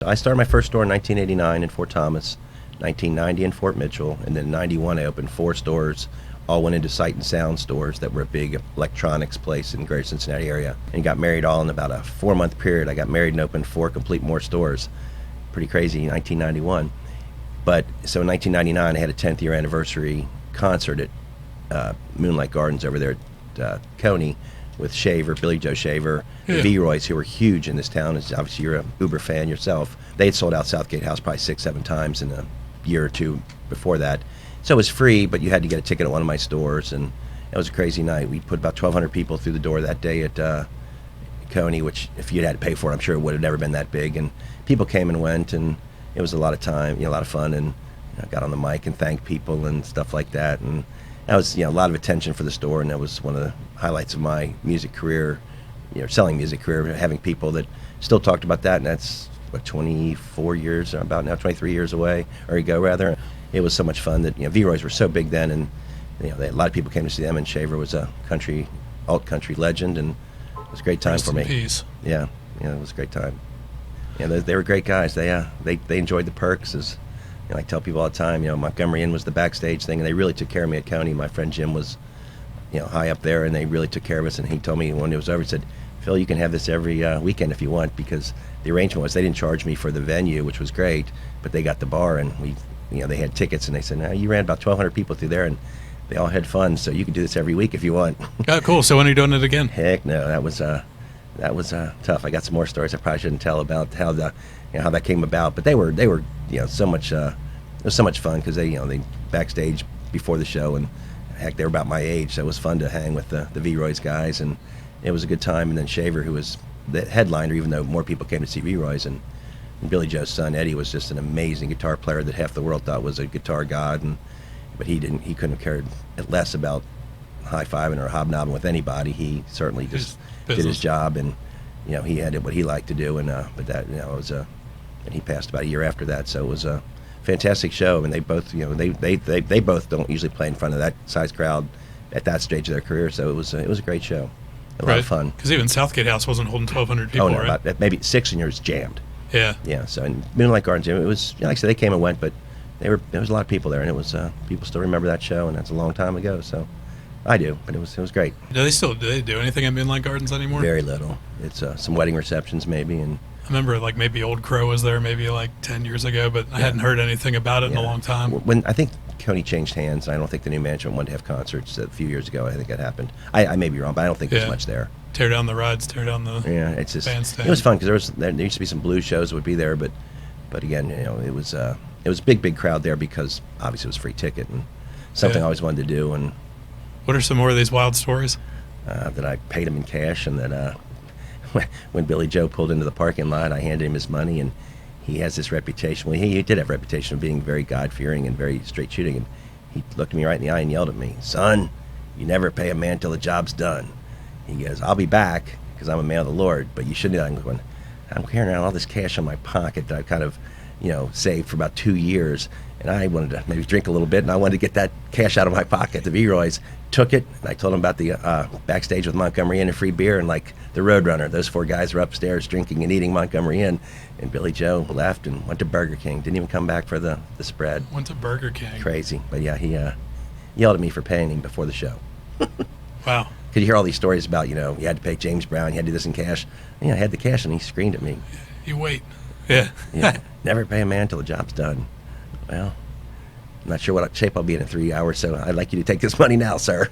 I started my first store in 1989 in Fort Thomas, 1990 in Fort Mitchell, and then in 91 I opened 4 stores. All went into Sight and Sound stores that were a big electronics place in the greater Cincinnati area. And got married all in about a 4-month period. I got married and opened 4 complete more stores. Pretty crazy, 1991. But so in 1999 I had a 10th year anniversary concert at Moonlite Gardens over there at Coney with Shaver, Billy Joe Shaver, the V-Roys, who were huge in this town. As obviously you're an Uber fan yourself. They had sold out Southgate House probably 6-7 times in a year or two before that. So it was free, but you had to get a ticket at one of my stores, and it was a crazy night. We put about 1,200 people through the door that day at Coney, which if you'd had to pay for it, I'm sure it would have never been that big. And people came and went, and it was a lot of time, a lot of fun, and I got on the mic and thanked people and stuff like that. And that was a lot of attention for the store, and that was one of the highlights of my music career, selling music career, having people that still talked about that. And that's what, 24 years, about now 23 years away, or ago rather. It was so much fun that V-Roys were so big then, and a lot of people came to see them. And Shaver was a alt country legend, and it was a great time Rest for in me. Peace. Yeah, it was a great time. They were great guys. They enjoyed the perks. As I tell people all the time, Montgomery Inn was the backstage thing, and they really took care of me at Coney. My friend Jim was high up there, and they really took care of us. And he told me when it was over, he said, "Phil, you can have this every weekend if you want," because the arrangement was they didn't charge me for the venue, which was great, but they got the bar, and they had tickets, and they said, "No, you ran about 1,200 people through there, and they all had fun, so you can do this every week if you want." Oh, cool. So when are you doing it again? Heck no, that was tough. I got some more stories I probably shouldn't tell about how that came about, but they were so much. It was so much fun because they backstage before the show, and heck, they were about my age, so it was fun to hang with the V-Roys guys, and it was a good time. And then Shaver, who was the headliner, even though more people came to see V-Roys, and Billy Joe's son Eddie was just an amazing guitar player that half the world thought was a guitar god, but he couldn't have cared less about high-fiving or hobnobbing with anybody. He certainly just did his job, and he had what he liked to do, and but that it was and he passed about a year after that, so it was a fantastic show. And they both they both don't usually play in front of that size crowd at that stage of their career, so it was a great show, a lot of fun. Because even Southgate House wasn't holding 1,200 people, right? About maybe 6, and yours jammed. Yeah. So in Moonlight Gardens, it was like I said, they came and went, but there was a lot of people there, and it was people still remember that show, and that's a long time ago. So I do, but it was great. Do they do anything at Moonlight Gardens anymore? Very little. It's some wedding receptions maybe, and I remember maybe Old Crow was there maybe 10 years ago, but I hadn't heard anything about it in a long time. When I think Coney changed hands, I don't think the new management wanted to have concerts a few years ago. I think that happened. I may be wrong, but I don't think there's much there. Tear down the rides, tear down the it's just bandstand. It was fun because there used to be some blues shows that would be there, but again, it was a big crowd there because obviously it was a free ticket and something I always wanted to do. And what are some more of these wild stories? That I paid him in cash, and that when Billy Joe pulled into the parking lot, I handed him his money, and he has this reputation. Well, he did have a reputation of being very God-fearing and very straight shooting, and he looked me right in the eye and yelled at me, "Son, you never pay a man till the job's done." He goes, "I'll be back because I'm a man of the Lord, but you shouldn't." I'm carrying around all this cash in my pocket that I kind of, saved for about 2 years, and I wanted to maybe drink a little bit, and I wanted to get that cash out of my pocket. The V-Roys took it, and I told him about the backstage with Montgomery Inn and free beer, and like the Roadrunner, those 4 guys were upstairs drinking and eating Montgomery Inn, and Billy Joe left and went to Burger King. Didn't even come back for the spread. Went to Burger King. Crazy, but yeah, he yelled at me for paying him before the show. Wow. Because you hear all these stories about, you had to pay James Brown, you had to do this in cash. I had the cash, and he screamed at me. You wait. Yeah. Never pay a man till the job's done. Well, I'm not sure what shape I'll be in 3 hours, so I'd like you to take this money now, sir.